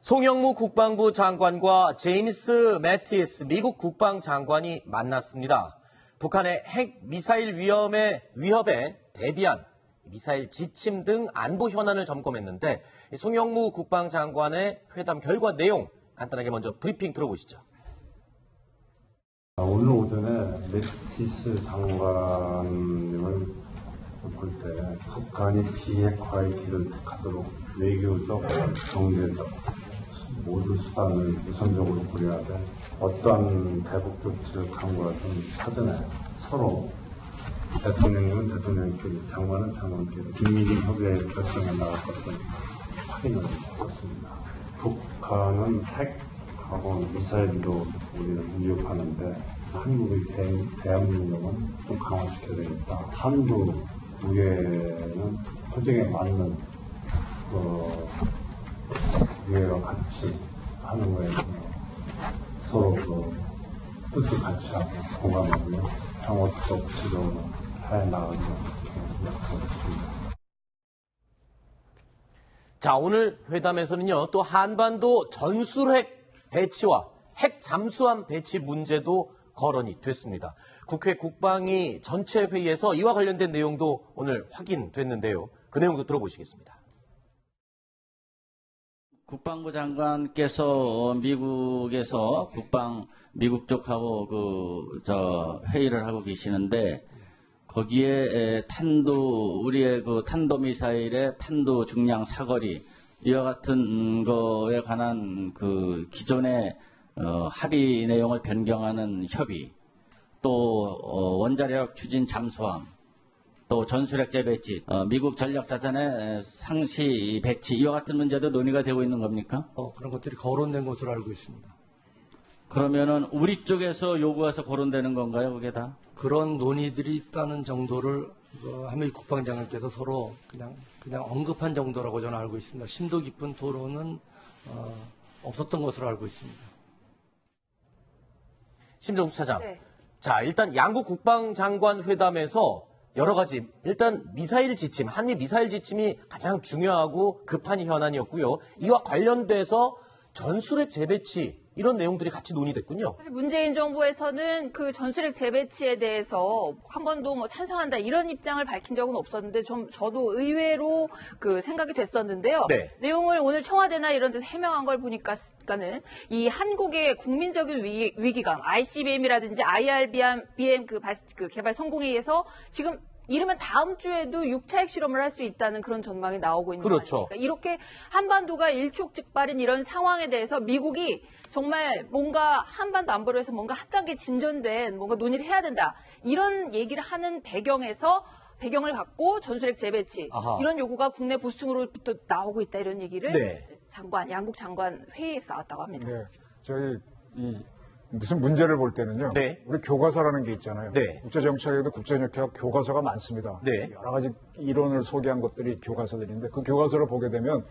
송영무 국방부 장관과 제임스 매티스 미국 국방장관이 만났습니다. 북한의 핵 미사일 위협에 대비한 미사일 지침 등 안보 현안을 점검했는데 송영무 국방장관의 회담 결과 내용 간단하게 먼저 브리핑 들어보시죠. 오늘 오전에 매티스 장관님을 볼 때 북한이 비핵화의 길을 택하도록 외교적, 경제적 모든 수단을 우선적으로 고려해야 돼. 어떠한 대북 조치를 강구하든 사전에 서로 대통령님은 대통령께, 장관은 장관께 긴밀히 협의에 결정해 나갈 것을 확인을 했습니다. 북한은 핵하고 미사일로 우리를 위협하는데 한국의 대한민국은 좀 강화시켜야 되겠다. 한도 무게는 토종에 맞는 무게와 같이 하는 거에 서로 뜻을 같이 하고 공감하며 평화적 지도를 해 나가는 약속했습니다. 자, 오늘 회담에서는요, 또 한반도 전술핵 배치와 핵 잠수함 배치 문제도 거론이 됐습니다. 국회 국방위 전체 회의에서 이와 관련된 내용도 오늘 확인됐는데요. 그 내용도 들어보시겠습니다. 국방부 장관께서 미국에서 미국 쪽하고 회의를 하고 계시는데 거기에 우리의 탄도미사일의 탄도 중량 사거리 이와 같은 거에 관한 기존의 합의 내용을 변경하는 협의, 또 원자력 추진 잠수함, 또 전술핵 재배치, 미국 전략 자산의 상시 배치 이와 같은 문제도 논의가 되고 있는 겁니까? 그런 것들이 거론된 것으로 알고 있습니다. 그러면은 우리 쪽에서 요구해서 거론되는 건가요, 그게 다? 그런 논의들이 있다는 정도를 한미 국방장관께서 서로 그냥 언급한 정도라고 저는 알고 있습니다. 심도 깊은 토론은 없었던 것으로 알고 있습니다. 심정수 차장. 네. 자, 일단 양국 국방장관 회담에서 여러 가지, 일단 미사일 지침, 한미 미사일 지침이 가장 중요하고 급한 현안이었고요. 이와 관련돼서 전술핵 재배치, 이런 내용들이 같이 논의됐군요. 사실 문재인 정부에서는 그 전술핵 재배치에 대해서 한 번도 찬성한다 이런 입장을 밝힌 적은 없었는데 저도 의외로 생각이 됐었는데요. 네. 내용을 오늘 청와대나 이런 데서 해명한 걸 보니까는 이 한국의 국민적인 위기감, ICBM이라든지 IRBM 개발 성공에 의해서 지금 이르면 다음 주에도 6차 핵실험을 할 수 있다는 그런 전망이 나오고 있는 거죠. 그렇죠. 그러니까 이렇게 한반도가 일촉즉발인 이런 상황에 대해서 미국이 정말 뭔가 한반도 안보로 해서 뭔가 한 단계 진전된 뭔가 논의를 해야 된다. 이런 얘기를 하는 배경을 갖고 전술핵 재배치 이런 요구가 국내 보수층으로부터 나오고 있다 이런 얘기를 네. 양국 장관 회의에서 나왔다고 합니다. 네, 저희 무슨 문제를 볼 때는요. 네. 우리 교과서라는 게 있잖아요. 네. 국제정치학에도 국제정치학 교과서가 많습니다. 네. 여러 가지 이론을 소개한 것들이 교과서들인데 그 교과서를 보게 되면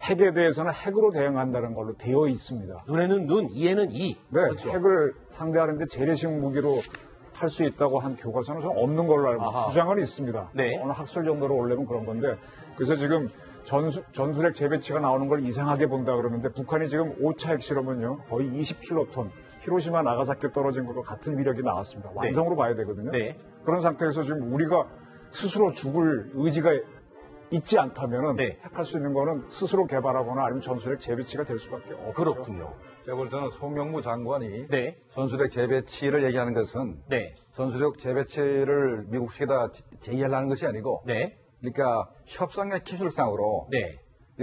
핵에 대해서는 핵으로 대응한다는 걸로 되어 있습니다. 눈에는 눈, 이에는 이. 네, 그렇죠. 핵을 상대하는데 재래식 무기로 할 수 있다고 한 교과서는 좀 없는 걸로 알고 주장은 있습니다. 네. 어느 학술 정도로 올려면 그런 건데 그래서 지금 전술핵 재배치가 나오는 걸 이상하게 본다 그러는데 북한이 지금 5차 핵실험은요 거의 20킬로톤 히로시마 나가사키 떨어진 것과 같은 위력이 나왔습니다. 완성으로 봐야 되거든요. 네. 그런 상태에서 지금 우리가 스스로 죽을 의지가 있지 않다면 네. 택할 수 있는 거는 스스로 개발하거나 아니면 전술핵 재배치가 될 수밖에 없죠. 그렇군요. 제가 볼 때는 송영무 장관이 네. 전술핵 재배치를 얘기하는 것은 네. 전술핵 재배치를 미국식에다 제의하려는 것이 아니고 네. 그러니까 협상의 기술상으로 네.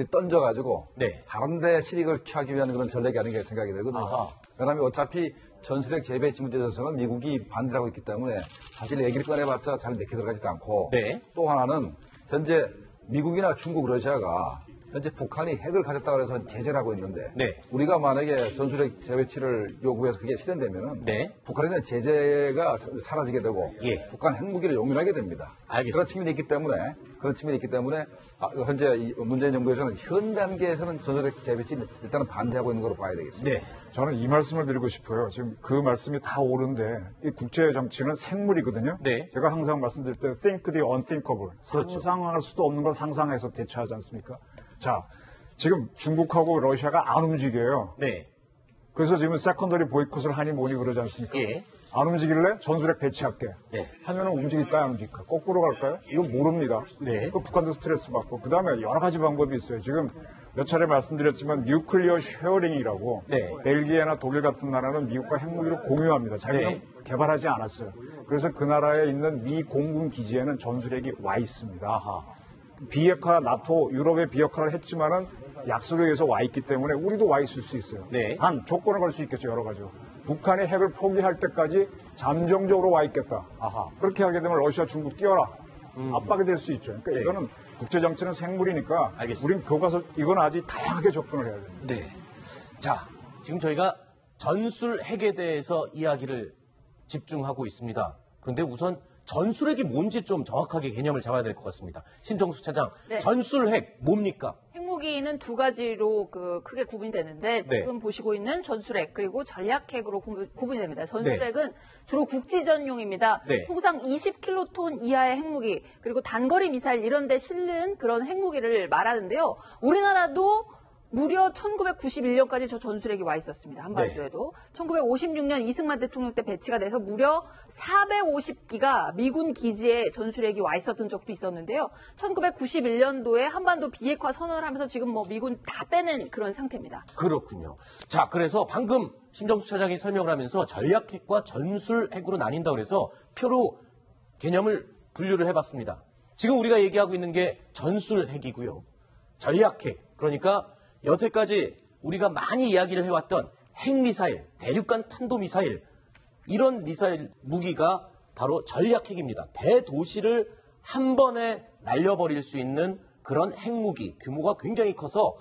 던져가지고 네. 다른 데 실익을 취하기 위한 그런 전략이 아닌가 생각이 들거든요. 왜냐하면 어차피 전술핵 재배치 문제에 있어서는 미국이 반대를 하고 있기 때문에 사실 얘기를 꺼내봤자 잘 내켜 들어가지도 않고 네. 또 하나는 현재 미국이나 중국, 러시아가 현재 북한이 핵을 가졌다고 해서 제재를 하고 있는데 네. 우리가 만약에 전술핵 재배치를 요구해서 그게 실현되면은 네. 북한에 대한 제재가 사라지게 되고 예. 북한 핵무기를 용인하게 됩니다. 알겠습니다. 그런 측면이 있기 때문에 현재 문재인 정부에서는 현 단계에서는 전술핵 재배치는 일단은 반대하고 있는 걸로 봐야 되겠습니다. 네. 저는 이 말씀을 드리고 싶어요. 지금 그 말씀이 다 옳은데 이 국제 정치는 생물이거든요. 네. 제가 항상 말씀드릴 때 think the unthinkable. 그렇죠. 상상할 수도 없는 걸 상상해서 대처하지 않습니까? 자, 지금 중국하고 러시아가 안 움직여요. 네. 그래서 지금 세컨더리 보이콧을 하니 뭐니 그러지 않습니까? 예. 안 움직일래? 전술핵 배치할게. 네. 하면은 움직일까요? 안 움직일까? 거꾸로 갈까요? 이거 모릅니다. 네. 그 북한도 스트레스 받고. 그 다음에 여러 가지 방법이 있어요. 지금 몇 차례 말씀드렸지만 뉴클리어 쉐어링이라고 네. 벨기에나 독일 같은 나라는 미국과 핵무기를 공유합니다. 자기는 네. 개발하지 않았어요. 그래서 그 나라에 있는 미 공군 기지에는 전술핵이 와 있습니다. 아하. 비핵화 나토 유럽의 비핵화를 했지만은 약속에 의해서 와 있기 때문에 우리도 와 있을 수 있어요. 네. 단 조건을 걸 수 있겠죠. 여러 가지로. 북한이 핵을 포기할 때까지 잠정적으로 와 있겠다. 아하. 그렇게 하게 되면 러시아, 중국 뛰어라. 압박이 될 수 있죠. 그러니까 네. 이거는 국제정치는 생물이니까 알겠습니다. 우린 교과서 이건 아주 다양하게 접근을 해야 됩니다. 네. 자, 지금 저희가 전술 핵에 대해서 이야기를 집중하고 있습니다. 그런데 우선 전술 핵이 뭔지 좀 정확하게 개념을 잡아야 될 것 같습니다. 심정수 차장, 네. 전술 핵 뭡니까? 핵무기는 두 가지로 크게 구분이 되는데 네. 지금 보시고 있는 전술핵 그리고 전략핵으로 구분이 됩니다. 전술핵은 주로 국지전용입니다. 네. 통상 20킬로톤 이하의 핵무기 그리고 단거리 미사일 이런 데 실는 그런 핵무기를 말하는데요. 우리나라도 무려 1991년까지 저 전술핵이 와 있었습니다. 한반도에도. 1956년 이승만 대통령 때 배치가 돼서 무려 450기가 미군 기지에 전술핵이 와 있었던 적도 있었는데요. 1991년도에 한반도 비핵화 선언을 하면서 지금 뭐 미군 다 빼낸 그런 상태입니다. 그렇군요. 자, 그래서 방금 심정수 차장이 설명을 하면서 전략핵과 전술핵으로 나뉜다고 해서 표로 개념을 분류를 해봤습니다. 지금 우리가 얘기하고 있는 게 전술핵이고요. 전략핵, 그러니까 여태까지 우리가 많이 이야기를 해왔던 핵미사일, 대륙간 탄도미사일, 이런 미사일 무기가 바로 전략핵입니다. 대도시를 한 번에 날려버릴 수 있는 그런 핵무기, 규모가 굉장히 커서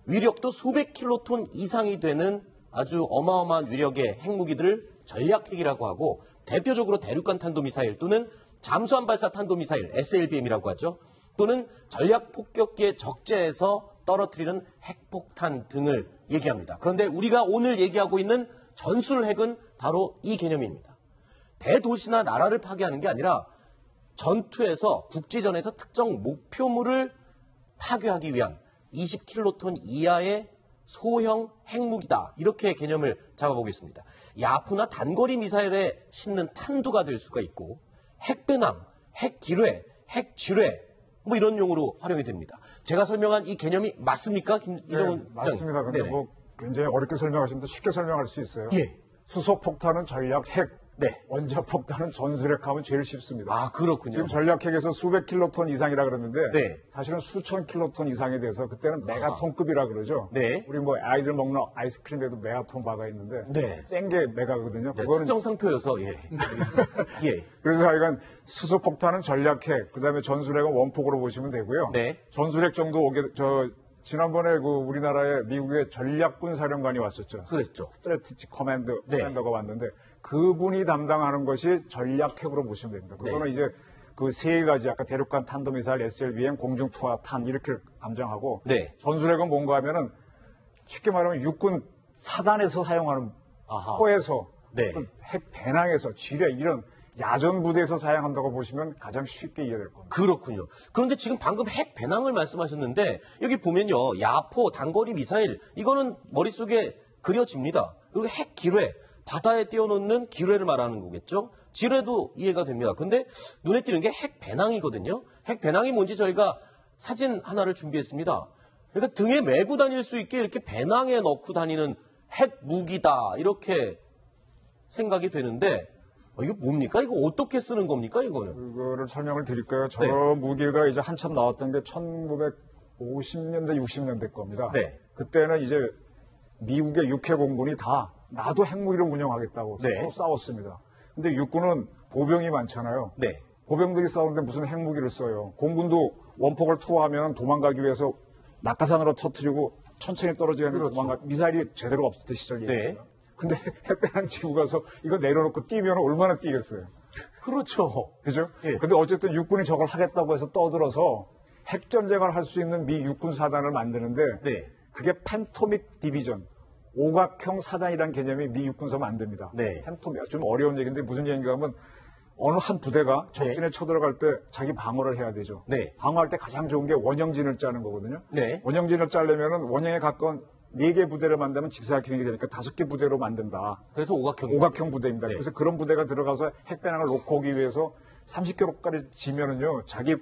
위력도 수백 킬로톤 이상이 되는 아주 어마어마한 위력의 핵무기들을 전략핵이라고 하고, 대표적으로 대륙간 탄도미사일 또는 잠수함 발사 탄도미사일, SLBM이라고 하죠. 또는 전략폭격기의 적재에서 떨어뜨리는 핵폭탄 등을 얘기합니다. 그런데 우리가 오늘 얘기하고 있는 전술핵은 바로 이 개념입니다. 대도시나 나라를 파괴하는 게 아니라 전투에서, 국지전에서 특정 목표물을 파괴하기 위한 20킬로톤 이하의 소형 핵무기다. 이렇게 개념을 잡아보겠습니다. 야포나 단거리 미사일에 싣는 탄두가 될 수가 있고, 핵배낭, 핵기뢰, 핵지뢰, 뭐 이런 용어로 활용이 됩니다. 제가 설명한 이 개념이 맞습니까? 이정훈 네, 맞습니다. 근데 네네. 뭐 굉장히 어렵게 설명하시는데 쉽게 설명할 수 있어요. 예. 수소폭탄은 전략 핵, 네. 원자폭탄은 전술핵 하면 제일 쉽습니다. 아, 그렇군요. 지금 전략핵에서 수백 킬로톤 이상이라 그러는데 네. 사실은 수천 킬로톤 이상이 돼서 그때는 메가톤급이라 그러죠. 네. 우리 뭐 아이들 먹는 아이스크림에도 메가톤 바가 있는데 네. 센 게 메가거든요. 네, 그거는 특정 상표여서, 예. 예. 그래서 하여간 수소폭탄은 전략핵, 그다음에 전술핵은 원폭으로 보시면 되고요. 네. 전술핵 정도 지난번에 그 우리나라에 미국의 전략군 사령관이 왔었죠. 그랬죠. 스트래티지 네. 커맨더가 왔는데 그분이 담당하는 것이 전략핵으로 보시면 됩니다. 그거는 네. 이제 그 세 가지 아까 대륙간 탄도미사일, SLBM, 공중투하탄 이렇게 감정하고 네. 전술핵은 뭔가 하면은 쉽게 말하면 육군 사단에서 사용하는 아하. 포에서 네. 또 핵 배낭에서 지뢰 이런 야전 부대에서 사용한다고 보시면 가장 쉽게 이해될 겁니다. 그렇군요. 그런데 지금 방금 핵 배낭을 말씀하셨는데 여기 보면요. 야포, 단거리 미사일 이거는 머릿속에 그려집니다. 그리고 핵 기뢰, 바다에 띄워놓는 기뢰를 말하는 거겠죠. 지뢰도 이해가 됩니다. 근데 눈에 띄는 게 핵 배낭이거든요. 핵 배낭이 뭔지 저희가 사진 하나를 준비했습니다. 그러니까 등에 메고 다닐 수 있게 이렇게 배낭에 넣고 다니는 핵 무기다 이렇게 생각이 되는데 이거 뭡니까? 이거 어떻게 쓰는 겁니까? 이거는? 그거를 설명을 드릴까요? 저 네. 무기가 이제 한참 나왔던 게 1950년대, 60년대 겁니다. 네. 그때는 이제 미국의 육해공군이 다 나도 핵무기를 운영하겠다고 네. 서로 싸웠습니다. 근데 육군은 보병이 많잖아요. 네. 보병들이 싸우는데 무슨 핵무기를 써요. 공군도 원폭을 투하하면 도망가기 위해서 낙하산으로 터뜨리고 천천히 떨어지는 그렇죠. 미사일이 제대로 없었던 시절 네. 얘기입니다. 근데 핵배낭 지고 가서 이거 내려놓고 뛰면 얼마나 뛰겠어요. 그렇죠. 그죠? 예. 근데 어쨌든 육군이 저걸 하겠다고 해서 떠들어서 핵전쟁을 할 수 있는 미 육군 사단을 만드는데 네. 그게 팬토믹 디비전, 오각형 사단이라는 개념이 미 육군서 만듭니다. 네. 팬토믹, 좀 어려운 얘기인데 무슨 얘기인가 하면 어느 한 부대가 적진에 쳐들어갈 때 자기 방어를 해야 되죠. 네. 방어할 때 가장 좋은 게 원형진을 짜는 거거든요. 네. 원형진을 짜려면은 원형에 가까운 4개 부대를 만들면 직사각형이 되니까 5개 부대로 만든다. 그래서 오각형 부대입니다. 네. 그래서 그런 부대가 들어가서 핵배낭을 놓고 오기 위해서 30km까지 지면은요, 자기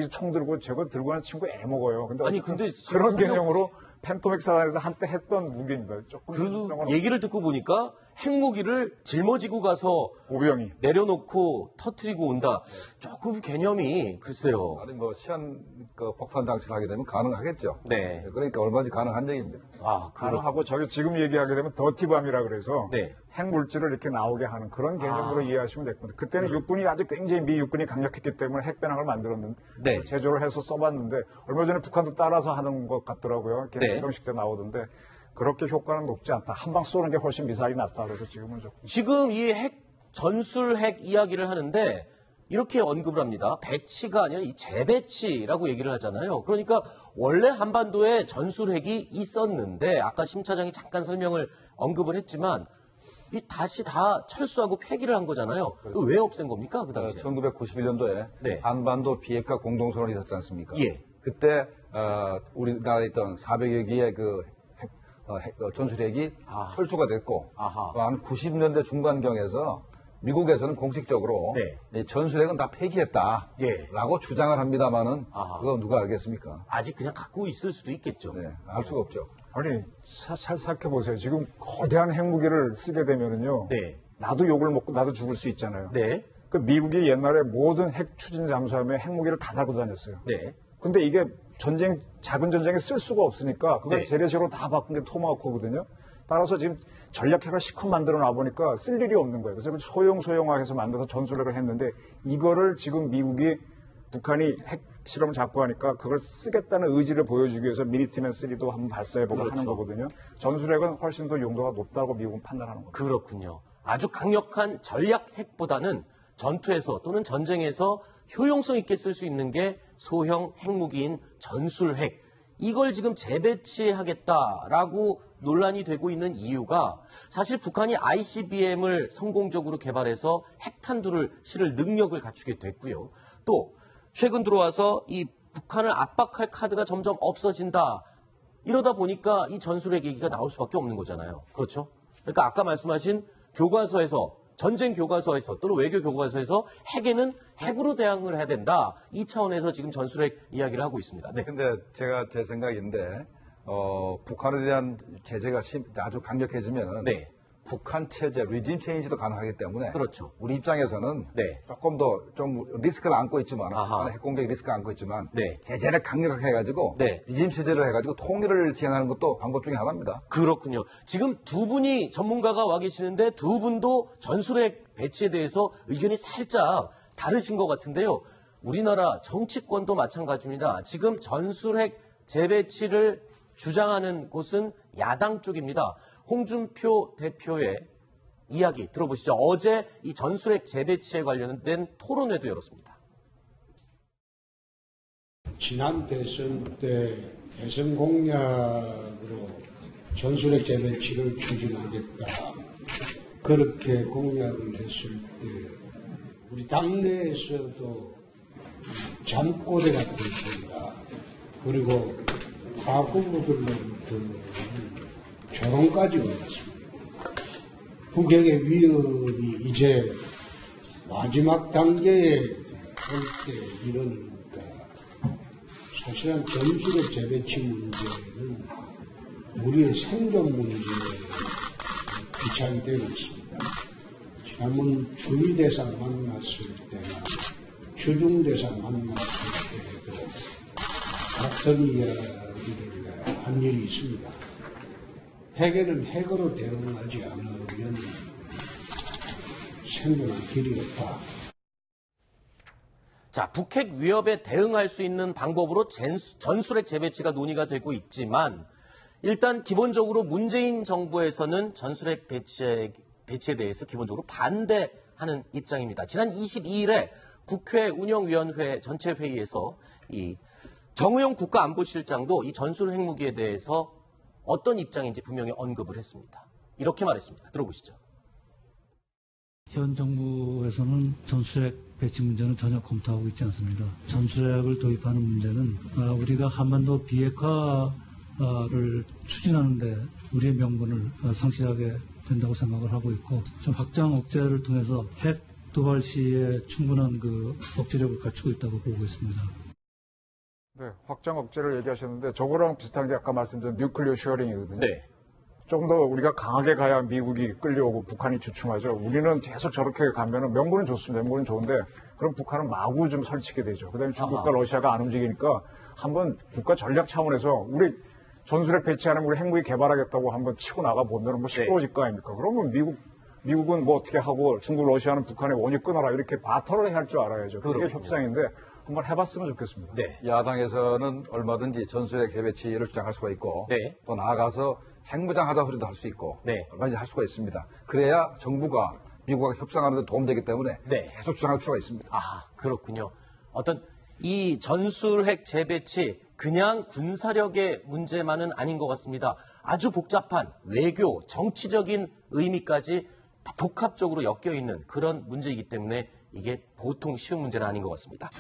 총 들고 저거 들고 가는 친구 애먹어요. 근데 아니, 어쨌든 근데 그런 설명- 개념으로 펜토맥 사단에서 한때 했던 무기입니다. 조금 그 실성은 얘기를 듣고 보니까 핵무기를 짊어지고 가서 오병이. 내려놓고 터트리고 온다. 조금 개념이 글쎄요. 아니 뭐 시한 그 폭탄 장치를 하게 되면 가능하겠죠. 네. 그러니까 얼마든지 가능한 얘기입니다. 아, 가능하고 저기 지금 얘기하게 되면 더티밤이라 그래서 네. 핵물질을 이렇게 나오게 하는 그런 개념으로 이해하시면 될 겁니다. 그때는 육군이 아주 굉장히 미 육군이 강력했기 때문에 핵배낭을 만들었는데 네. 제조를 해서 써봤는데 얼마 전에 북한도 따라서 하는 것 같더라고요. 네. 개정식 때 나오던데 그렇게 효과는 높지 않다. 한 방 쏘는 게 훨씬 미사일이 낫다. 그래서 지금은 조금 지금 이 전술 핵 이야기를 하는데 이렇게 언급을 합니다. 배치가 아니라 이 재배치라고 얘기를 하잖아요. 그러니까 원래 한반도에 전술 핵이 있었는데 아까 심 차장이 잠깐 설명을 언급을 했지만 이 다시 다 철수하고 폐기를 한 거잖아요. 왜 없앤 겁니까? 그 당시에. 1991년도에 네. 한반도 비핵화 공동선언이 있었지 않습니까? 예. 그때 우리나라에 있던 400여 개의 그 전술핵이 철수가 됐고 아하. 한 90년대 중반경에서 미국에서는 공식적으로 네. 이 전술핵은 다 폐기했다라고 예. 주장을 합니다만은 아하. 그거 누가 알겠습니까? 아직 그냥 갖고 있을 수도 있겠죠. 네, 알 수가 없죠. 아니 잘 생각해보세요. 지금 거대한 핵무기를 쓰게 되면은요. 네. 나도 욕을 먹고 나도 죽을 수 있잖아요. 네. 그 미국이 옛날에 모든 핵 추진 잠수함에 핵무기를 다 달고 다녔어요. 네. 근데 이게 작은 전쟁에 쓸 수가 없으니까 그걸 네. 재래식으로 다 바꾼 게 토마호크거든요. 따라서 지금 전략핵을 실컷 만들어 놔보니까 쓸 일이 없는 거예요. 그래서 소형화해서 만들어서 전술핵을 했는데 이거를 지금 미국이 북한이 핵 실험을 자꾸 하니까 그걸 쓰겠다는 의지를 보여주기 위해서 미니티맨 3도 한번 발사해보고 하는 거거든요. 전술핵은 훨씬 더 용도가 높다고 미국은 판단하는 거죠. 그렇군요. 아주 강력한 전략 핵보다는 전투에서 또는 전쟁에서 효용성 있게 쓸 수 있는 게 소형 핵무기인 전술 핵. 이걸 지금 재배치하겠다라고 논란이 되고 있는 이유가 사실 북한이 ICBM을 성공적으로 개발해서 핵탄두를 실을 능력을 갖추게 됐고요. 또 최근 들어와서 이 북한을 압박할 카드가 점점 없어진다. 이러다 보니까 이 전술핵 얘기가 나올 수밖에 없는 거잖아요. 그렇죠? 그러니까 아까 말씀하신 교과서에서 전쟁 교과서에서 또는 외교 교과서에서 핵에는 핵으로 대응을 해야 된다. 이 차원에서 지금 전술핵 이야기를 하고 있습니다. 네. 근데 제가 제 생각인데 북한에 대한 제재가 아주 강력해지면은 네. 북한 체제, 리짐 체인지도 가능하기 때문에 그렇죠. 우리 입장에서는 네. 조금 더 좀 리스크를 안고 있지만 아하. 핵 공격 리스크를 안고 있지만 네. 제재를 강력하게 해가지고 네. 리짐 체제를 해가지고 통일을 지향하는 것도 방법 중에 하나입니다. 그렇군요. 지금 두 분이 전문가가 와 계시는데 두 분도 전술핵 배치에 대해서 의견이 살짝 다르신 것 같은데요. 우리나라 정치권도 마찬가지입니다. 지금 전술핵 재배치를 주장하는 곳은 야당 쪽입니다. 홍준표 대표의 이야기 들어보시죠. 어제 이 전술핵 재배치에 관련된 토론회도 열었습니다. 지난 대선 때 대선 공약으로 전술핵 재배치를 추진하겠다. 그렇게 공약을 했을 때 우리 당내에서도 잠꼬대가 들었습니다. 그리고 타 후보들로부터 조롱까지 올랐습니다. 북핵의 위협이 이제 마지막 단계에 올 때 이러니까 사실은 전술핵 재배치 문제는 우리의 생존 문제에 비춰이 되고 있습니다. 지난번 주위 대상 만났을 때나 주중 대상 만났을 때에도 같은 이야기를 한 일이 있습니다. 핵에는 핵으로 대응하지 않으면 생존할 길이 없다. 자, 북핵 위협에 대응할 수 있는 방법으로 전술핵 재배치가 논의가 되고 있지만 일단 기본적으로 문재인 정부에서는 전술핵 배치에 대해서 기본적으로 반대하는 입장입니다. 지난 22일에 국회 운영위원회 전체 회의에서 이 정의용 국가안보실장도 이 전술 핵무기에 대해서 어떤 입장인지 분명히 언급을 했습니다. 이렇게 말했습니다. 들어보시죠. 현 정부에서는 전술핵 배치 문제는 전혀 검토하고 있지 않습니다. 전술핵을 도입하는 문제는 우리가 한반도 비핵화를 추진하는데 우리의 명분을 상실하게 된다고 생각을 하고 있고, 좀 확장 억제를 통해서 핵 도발 시에 충분한 그 억제력을 갖추고 있다고 보고 있습니다. 네, 확장 억제를 얘기하셨는데 저거랑 비슷한 게 아까 말씀드린 뉴클리어 쉐어링이거든요. 네. 좀 더 우리가 강하게 가야 미국이 끌려오고 북한이 주춤하죠. 우리는 계속 저렇게 가면은 명분은 좋습니다. 명분은 좋은데 그럼 북한은 마구 좀 설치게 되죠. 그다음에 중국과 러시아가 안 움직이니까 한번 국가 전략 차원에서 우리 전술핵 배치하는 우리 핵무기 개발하겠다고 한번 치고 나가 보면 뭐 시끄러워질 거 아닙니까? 그러면 미국은 뭐 어떻게 하고 중국, 러시아는 북한의 원유 끊어라 이렇게 바터를 해야 할 줄 알아야죠. 그게 그렇군요. 협상인데 한번 해봤으면 좋겠습니다. 네. 야당에서는 얼마든지 전술핵 재배치를 주장할 수가 있고 네. 또 나아가서 핵무장하자 소리도 할 수 있고 네. 얼마든지 할 수가 있습니다. 그래야 정부가 미국과 협상하는 데 도움되기 때문에 네. 계속 주장할 필요가 있습니다. 아, 그렇군요. 어떤 이 전술핵 재배치 그냥 군사력의 문제만은 아닌 것 같습니다. 아주 복잡한 외교, 정치적인 의미까지 다 복합적으로 엮여 있는 그런 문제이기 때문에 이게 보통 쉬운 문제는 아닌 것 같습니다.